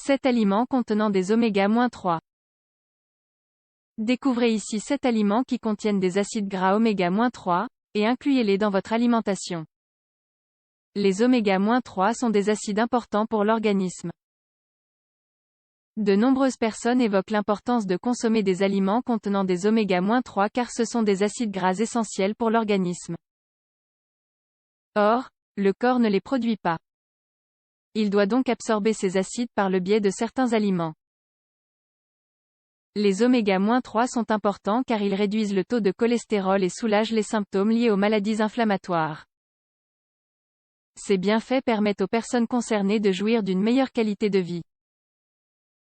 7 aliments contenant des oméga-3. Découvrez ici 7 aliments qui contiennent des acides gras oméga-3, et incluez-les dans votre alimentation. Les oméga-3 sont des acides importants pour l'organisme. De nombreuses personnes évoquent l'importance de consommer des aliments contenant des oméga-3 car ce sont des acides gras essentiels pour l'organisme. Or, le corps ne les produit pas. Il doit donc absorber ces acides par le biais de certains aliments. Les oméga-3 sont importants car ils réduisent le taux de cholestérol et soulagent les symptômes liés aux maladies inflammatoires. Ces bienfaits permettent aux personnes concernées de jouir d'une meilleure qualité de vie.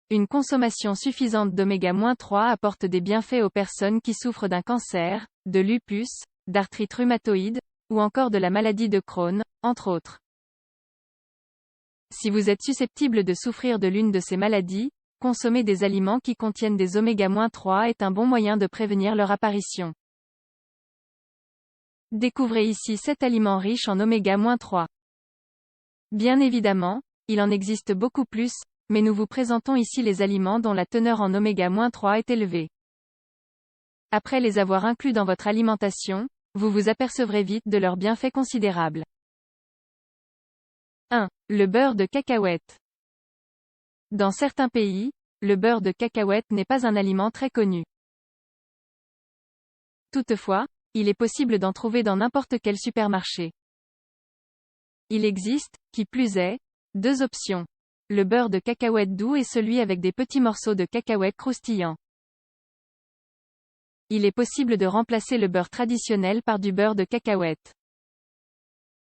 Une consommation suffisante d'oméga-3 apporte des bienfaits aux personnes qui souffrent d'un cancer, de lupus, d'arthrite rhumatoïde, ou encore de la maladie de Crohn, entre autres. Si vous êtes susceptible de souffrir de l'une de ces maladies, consommer des aliments qui contiennent des oméga-3 est un bon moyen de prévenir leur apparition. Découvrez ici 7 aliments riches en oméga-3. Bien évidemment, il en existe beaucoup plus, mais nous vous présentons ici les aliments dont la teneur en oméga-3 est élevée. Après les avoir inclus dans votre alimentation, vous vous apercevrez vite de leurs bienfaits considérables. 1. Le beurre de cacahuète. Dans certains pays, le beurre de cacahuète n'est pas un aliment très connu. Toutefois, il est possible d'en trouver dans n'importe quel supermarché. Il existe, qui plus est, 2 options. Le beurre de cacahuète doux et celui avec des petits morceaux de cacahuète croustillants. Il est possible de remplacer le beurre traditionnel par du beurre de cacahuète.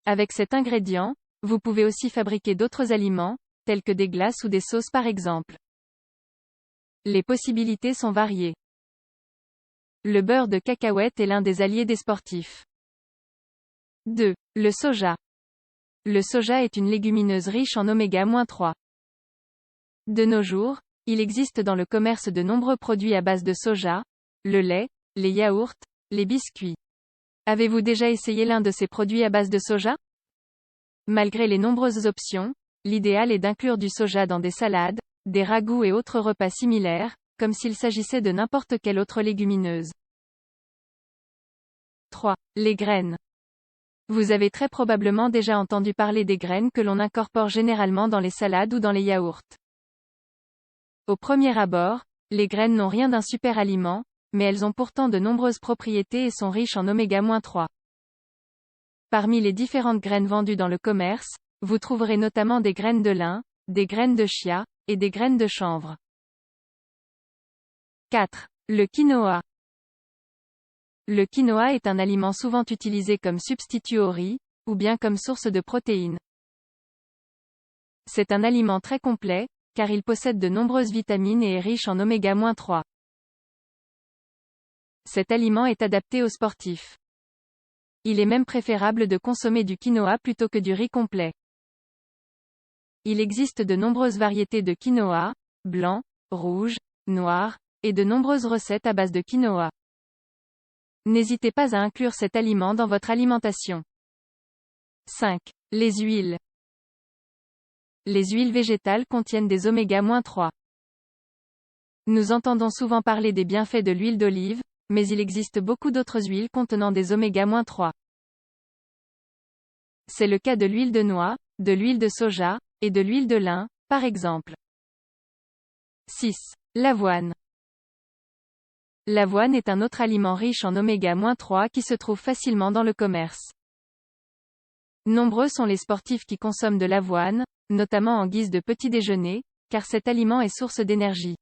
Avec cet ingrédient, vous pouvez aussi fabriquer d'autres aliments, tels que des glaces ou des sauces par exemple. Les possibilités sont variées. Le beurre de cacahuète est l'un des alliés des sportifs. 2. Le soja. Le soja est une légumineuse riche en oméga-3. De nos jours, il existe dans le commerce de nombreux produits à base de soja, le lait, les yaourts, les biscuits. Avez-vous déjà essayé l'un de ces produits à base de soja? Malgré les nombreuses options, l'idéal est d'inclure du soja dans des salades, des ragoûts et autres repas similaires, comme s'il s'agissait de n'importe quelle autre légumineuse. 3. Les graines. Vous avez très probablement déjà entendu parler des graines que l'on incorpore généralement dans les salades ou dans les yaourts. Au premier abord, les graines n'ont rien d'un super aliment, mais elles ont pourtant de nombreuses propriétés et sont riches en oméga-3. Parmi les différentes graines vendues dans le commerce, vous trouverez notamment des graines de lin, des graines de chia, et des graines de chanvre. 4. Le quinoa. Le quinoa est un aliment souvent utilisé comme substitut au riz, ou bien comme source de protéines. C'est un aliment très complet, car il possède de nombreuses vitamines et est riche en oméga-3. Cet aliment est adapté aux sportifs. Il est même préférable de consommer du quinoa plutôt que du riz complet. Il existe de nombreuses variétés de quinoa, blanc, rouge, noir, et de nombreuses recettes à base de quinoa. N'hésitez pas à inclure cet aliment dans votre alimentation. 5. Les huiles. Les huiles végétales contiennent des oméga-3. Nous entendons souvent parler des bienfaits de l'huile d'olive, mais il existe beaucoup d'autres huiles contenant des oméga-3. C'est le cas de l'huile de noix, de l'huile de soja, et de l'huile de lin, par exemple. 6. L'avoine. L'avoine est un autre aliment riche en oméga-3 qui se trouve facilement dans le commerce. Nombreux sont les sportifs qui consomment de l'avoine, notamment en guise de petit déjeuner, car cet aliment est source d'énergie.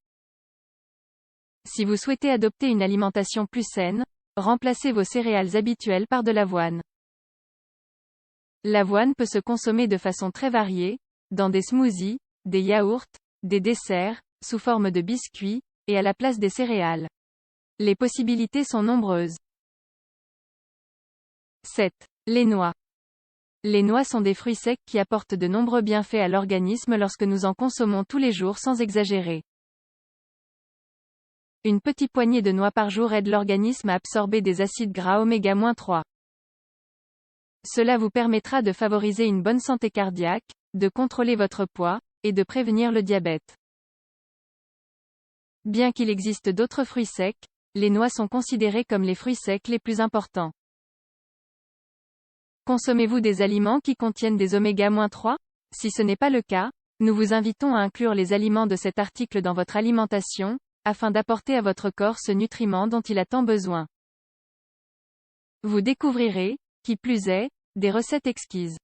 Si vous souhaitez adopter une alimentation plus saine, remplacez vos céréales habituelles par de l'avoine. L'avoine peut se consommer de façon très variée, dans des smoothies, des yaourts, des desserts, sous forme de biscuits, et à la place des céréales. Les possibilités sont nombreuses. 7. Les noix. Les noix sont des fruits secs qui apportent de nombreux bienfaits à l'organisme lorsque nous en consommons tous les jours sans exagérer. Une petite poignée de noix par jour aide l'organisme à absorber des acides gras oméga-3. Cela vous permettra de favoriser une bonne santé cardiaque, de contrôler votre poids, et de prévenir le diabète. Bien qu'il existe d'autres fruits secs, les noix sont considérées comme les fruits secs les plus importants. Consommez-vous des aliments qui contiennent des oméga-3? Si ce n'est pas le cas, nous vous invitons à inclure les aliments de cet article dans votre alimentation, afin d'apporter à votre corps ce nutriment dont il a tant besoin. Vous découvrirez, qui plus est, des recettes exquises.